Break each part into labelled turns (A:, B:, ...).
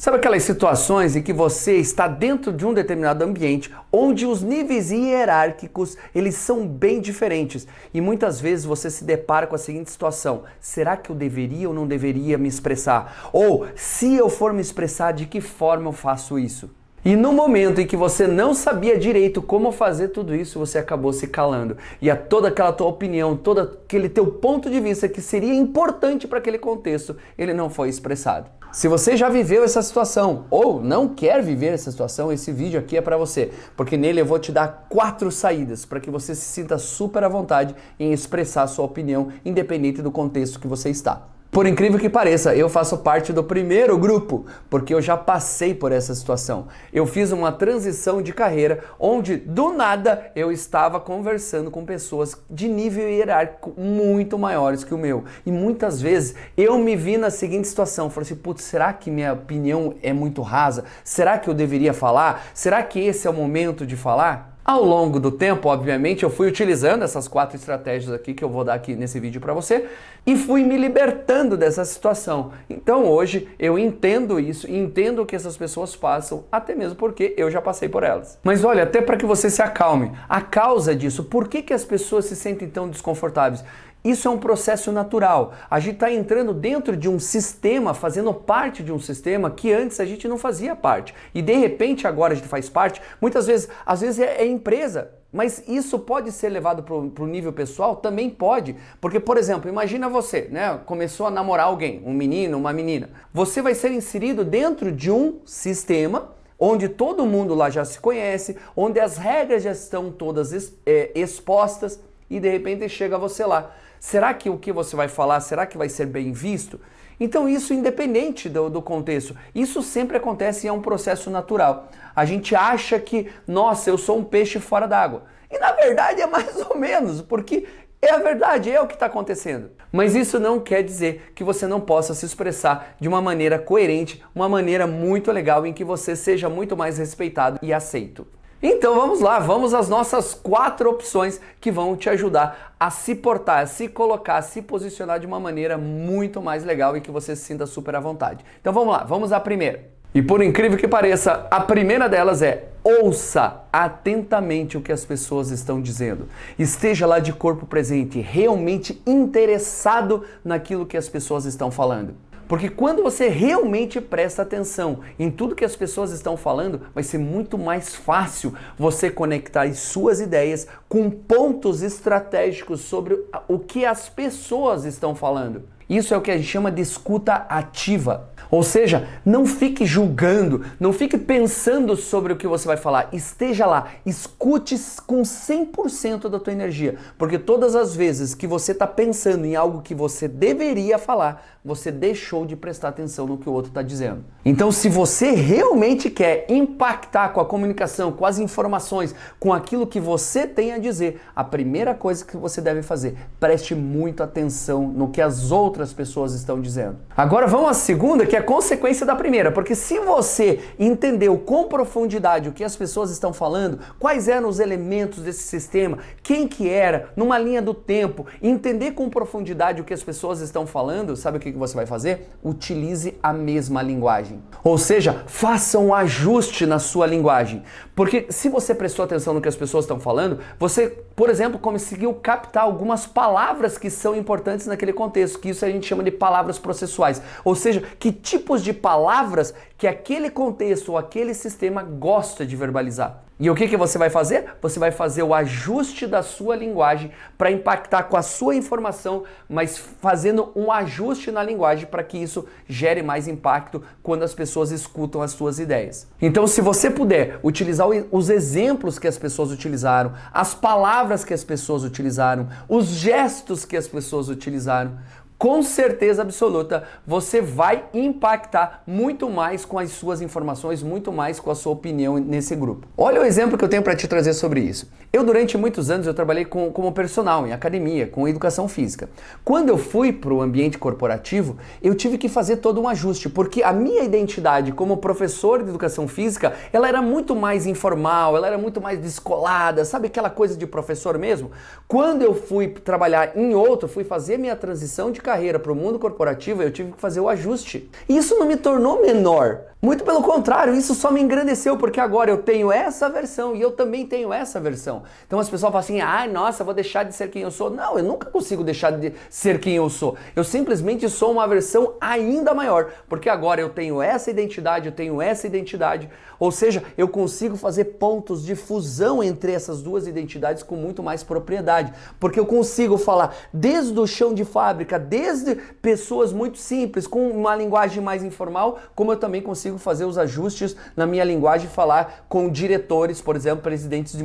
A: Sabe aquelas situações em que você está dentro de um determinado ambiente onde os níveis hierárquicos eles são bem diferentes e muitas vezes você se depara com a seguinte situação: será que eu deveria ou não deveria me expressar? Ou se eu for me expressar, de que forma eu faço isso? E no momento em que você não sabia direito como fazer tudo isso, você acabou se calando. E toda aquela tua opinião, todo aquele teu ponto de vista que seria importante para aquele contexto, ele não foi expressado. Se você já viveu essa situação ou não quer viver essa situação, esse vídeo aqui é para você, porque nele eu vou te dar 4 saídas para que você se sinta super à vontade em expressar a sua opinião, independente do contexto que você está. Por incrível que pareça, eu faço parte do primeiro grupo, porque eu já passei por essa situação. Eu fiz uma transição de carreira onde, do nada, eu estava conversando com pessoas de nível hierárquico muito maiores que o meu. E muitas vezes eu me vi na seguinte situação, falei assim, putz, será que minha opinião é muito rasa? Será que eu deveria falar? Será que esse é o momento de falar? Ao longo do tempo, obviamente, eu fui utilizando essas 4 estratégias aqui que eu vou dar aqui nesse vídeo para você e fui me libertando dessa situação. Então hoje eu entendo isso e entendo o que essas pessoas passam, até mesmo porque eu já passei por elas. Mas olha, até para que você se acalme, a causa disso, por que as pessoas se sentem tão desconfortáveis? Isso é um processo natural. A gente está entrando dentro de um sistema, fazendo parte de um sistema que antes a gente não fazia parte. E de repente agora a gente faz parte, muitas vezes, às vezes é empresa. Mas isso pode ser levado para o nível pessoal? Também pode. Porque, por exemplo, imagina você, né? Começou a namorar alguém, um menino, uma menina. Você vai ser inserido dentro de um sistema onde todo mundo lá já se conhece, onde as regras já estão todas expostas e de repente chega você lá. Será que o que você vai falar, será que vai ser bem visto? Então isso independente do contexto, isso sempre acontece e é um processo natural. A gente acha que, nossa, eu sou um peixe fora d'água. E na verdade é mais ou menos, porque é a verdade, é o que está acontecendo. Mas isso não quer dizer que você não possa se expressar de uma maneira coerente, uma maneira muito legal em que você seja muito mais respeitado e aceito. Então vamos lá, vamos às nossas 4 opções que vão te ajudar a se portar, a se colocar, a se posicionar de uma maneira muito mais legal e que você se sinta super à vontade. Então vamos lá, vamos à primeira. E por incrível que pareça, a primeira delas é: ouça atentamente o que as pessoas estão dizendo. Esteja lá de corpo presente, realmente interessado naquilo que as pessoas estão falando. Porque quando você realmente presta atenção em tudo que as pessoas estão falando, vai ser muito mais fácil você conectar as suas ideias com pontos estratégicos sobre o que as pessoas estão falando. Isso é o que a gente chama de escuta ativa. Ou seja, não fique julgando, não fique pensando sobre o que você vai falar. Esteja lá, escute com 100% da tua energia. Porque todas as vezes que você está pensando em algo que você deveria falar, você deixou de prestar atenção no que o outro está dizendo. Então, se você realmente quer impactar com a comunicação, com as informações, com aquilo que você tem a dizer, a primeira coisa que você deve fazer, preste muita atenção no que as outras pessoas estão dizendo. Agora vamos à segunda, que é a consequência da primeira, porque se você entendeu com profundidade o que as pessoas estão falando, quais eram os elementos desse sistema, quem que era, numa linha do tempo, entender com profundidade o que as pessoas estão falando, sabe o que você vai fazer? Utilize a mesma linguagem. Ou seja, faça um ajuste na sua linguagem. Porque se você prestou atenção no que as pessoas estão falando, você, por exemplo, conseguiu captar algumas palavras que são importantes naquele contexto, que isso a gente chama de palavras processuais. Ou seja, que tipos de palavras que aquele contexto ou aquele sistema gosta de verbalizar. E o que você vai fazer? Você vai fazer o ajuste da sua linguagem para impactar com a sua informação, mas fazendo um ajuste na linguagem para que isso gere mais impacto quando as pessoas escutam as suas ideias. Então, se você puder utilizar os exemplos que as pessoas utilizaram, as palavras que as pessoas utilizaram, os gestos que as pessoas utilizaram, com certeza absoluta, você vai impactar muito mais com as suas informações, muito mais com a sua opinião nesse grupo. Olha o exemplo que eu tenho para te trazer sobre isso. Eu, durante muitos anos, eu trabalhei como personal em academia, com educação física. Quando eu fui para o ambiente corporativo, eu tive que fazer todo um ajuste, porque a minha identidade como professor de educação física, ela era muito mais informal, ela era muito mais descolada, sabe aquela coisa de professor mesmo? Quando eu fui trabalhar em outro, fui fazer minha transição de carreira para o mundo corporativo, eu tive que fazer o ajuste. E isso não me tornou menor, Muito pelo contrário, isso só me engrandeceu, porque agora eu tenho essa versão e eu também tenho essa versão. Então as pessoas falam assim, nossa, vou deixar de ser quem eu sou. Não, eu nunca consigo deixar de ser quem eu sou. Eu simplesmente sou uma versão ainda maior, porque agora eu tenho essa identidade, eu tenho essa identidade. Ou seja, eu consigo fazer pontos de fusão entre essas duas identidades com muito mais propriedade, porque eu consigo falar desde o chão de fábrica, desde pessoas muito simples, com uma linguagem mais informal, como eu também consigo fazer os ajustes na minha linguagem e falar com diretores, por exemplo, presidentes de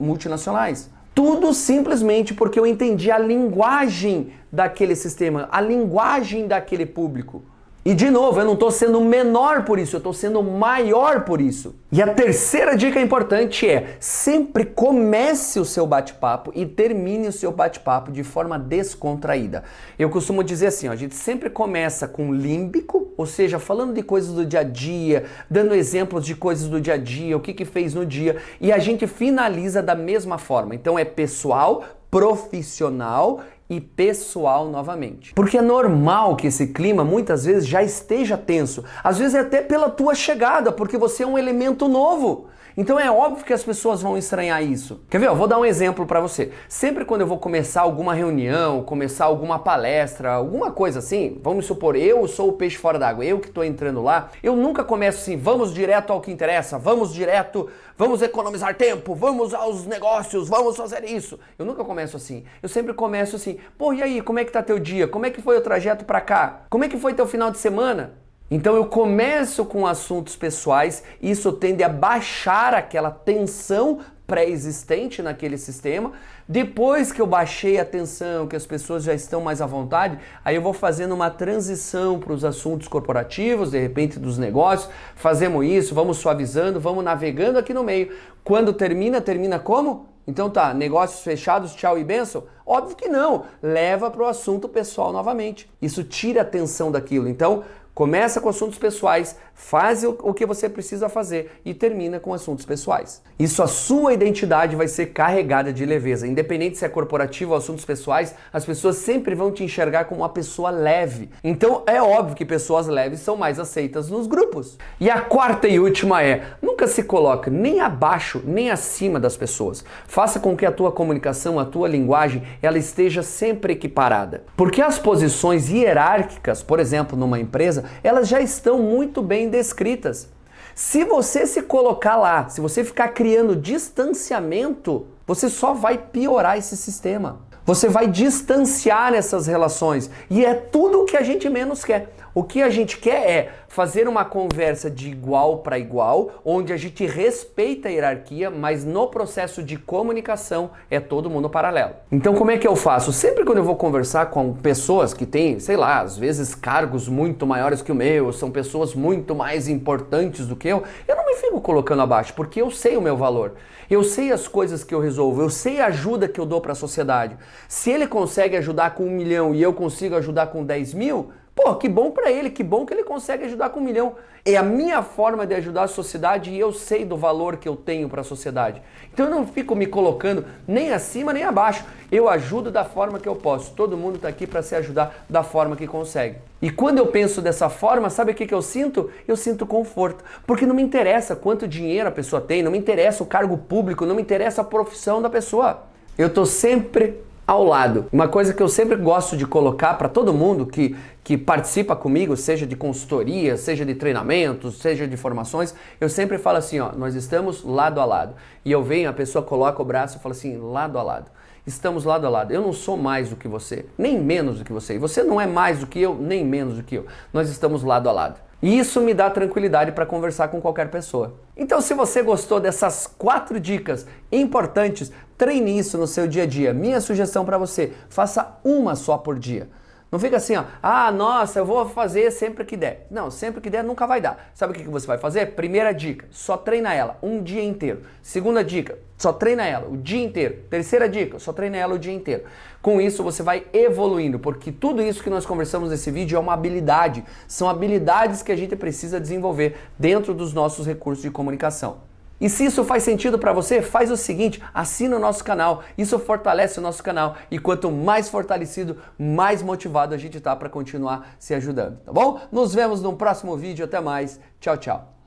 A: multinacionais. Tudo simplesmente porque eu entendi a linguagem daquele sistema, a linguagem daquele público. E de novo, eu não estou sendo menor por isso, eu estou sendo maior por isso. E a terceira dica importante é, sempre comece o seu bate-papo e termine o seu bate-papo de forma descontraída. Eu costumo dizer assim, a gente sempre começa com límbico, ou seja, falando de coisas do dia a dia, dando exemplos de coisas do dia a dia, o que fez no dia, e a gente finaliza da mesma forma. Então é pessoal, profissional e pessoal novamente. Porque é normal que esse clima muitas vezes já esteja tenso. Às vezes é até pela tua chegada, porque você é um elemento novo. Então é óbvio que as pessoas vão estranhar isso. Quer ver? Eu vou dar um exemplo para você. Sempre quando eu vou começar alguma reunião, começar alguma palestra, alguma coisa assim, vamos supor, eu sou o peixe fora d'água, eu que estou entrando lá, eu nunca começo assim, vamos direto ao que interessa, vamos direto, vamos economizar tempo, vamos aos negócios, vamos fazer isso. Eu nunca começo assim. Eu sempre começo assim, pô, e aí, como é que tá teu dia? Como é que foi o trajeto para cá? Como é que foi teu final de semana? Então eu começo com assuntos pessoais, isso tende a baixar aquela tensão pré-existente naquele sistema. Depois que eu baixei a tensão, que as pessoas já estão mais à vontade, aí eu vou fazendo uma transição para os assuntos corporativos, de repente dos negócios, fazemos isso, vamos suavizando, vamos navegando aqui no meio. Quando termina como? Então tá, negócios fechados, tchau e benção? Óbvio que não, leva para o assunto pessoal novamente. Isso tira a tensão daquilo, então começa com assuntos pessoais, faz o que você precisa fazer e termina com assuntos pessoais. Isso, a sua identidade vai ser carregada de leveza. Independente se é corporativo ou assuntos pessoais, as pessoas sempre vão te enxergar como uma pessoa leve. Então é óbvio que pessoas leves são mais aceitas nos grupos. E a quarta e última é, nunca se coloque nem abaixo nem acima das pessoas. Faça com que a tua comunicação, a tua linguagem, ela esteja sempre equiparada. Porque as posições hierárquicas, por exemplo, numa empresa, elas já estão muito bem descritas. Se você se colocar lá, se você ficar criando distanciamento, você só vai piorar esse sistema. Você vai distanciar essas relações e é tudo o que a gente menos quer. O que a gente quer é fazer uma conversa de igual para igual, onde a gente respeita a hierarquia, mas no processo de comunicação é todo mundo paralelo. Então como é que eu faço? Sempre quando eu vou conversar com pessoas que têm, sei lá, às vezes cargos muito maiores que o meu, são pessoas muito mais importantes do que eu não me fico colocando abaixo, porque eu sei o meu valor. Eu sei as coisas que eu resolvo, eu sei a ajuda que eu dou para a sociedade. Se ele consegue ajudar com 1 milhão e eu consigo ajudar com 10 mil, pô, que bom pra ele, que bom que ele consegue ajudar com 1 milhão. É a minha forma de ajudar a sociedade e eu sei do valor que eu tenho para a sociedade. Então eu não fico me colocando nem acima nem abaixo. Eu ajudo da forma que eu posso. Todo mundo está aqui para se ajudar da forma que consegue. E quando eu penso dessa forma, sabe o que eu sinto? Eu sinto conforto. Porque não me interessa quanto dinheiro a pessoa tem, não me interessa o cargo público, não me interessa a profissão da pessoa. Eu estou sempre ao lado. Uma coisa que eu sempre gosto de colocar para todo mundo que participa comigo, seja de consultoria, seja de treinamentos, seja de formações, eu sempre falo assim, ó, nós estamos lado a lado. E eu venho, a pessoa coloca o braço e fala assim, lado a lado. Estamos lado a lado. Eu não sou mais do que você, nem menos do que você. E você não é mais do que eu, nem menos do que eu. Nós estamos lado a lado. E isso me dá tranquilidade para conversar com qualquer pessoa. Então, se você gostou dessas 4 dicas importantes, treine isso no seu dia a dia. Minha sugestão para você, faça uma só por dia. Não fica assim, ó, nossa, eu vou fazer sempre que der. Não, sempre que der nunca vai dar. Sabe o que você vai fazer? Primeira dica, só treina ela um dia inteiro. Segunda dica, só treina ela o dia inteiro. Terceira dica, só treina ela o dia inteiro. Com isso você vai evoluindo, porque tudo isso que nós conversamos nesse vídeo é uma habilidade. São habilidades que a gente precisa desenvolver dentro dos nossos recursos de comunicação. E se isso faz sentido para você, faz o seguinte, assina o nosso canal, isso fortalece o nosso canal e quanto mais fortalecido, mais motivado a gente tá para continuar se ajudando, tá bom? Nos vemos no próximo vídeo, até mais, tchau, tchau.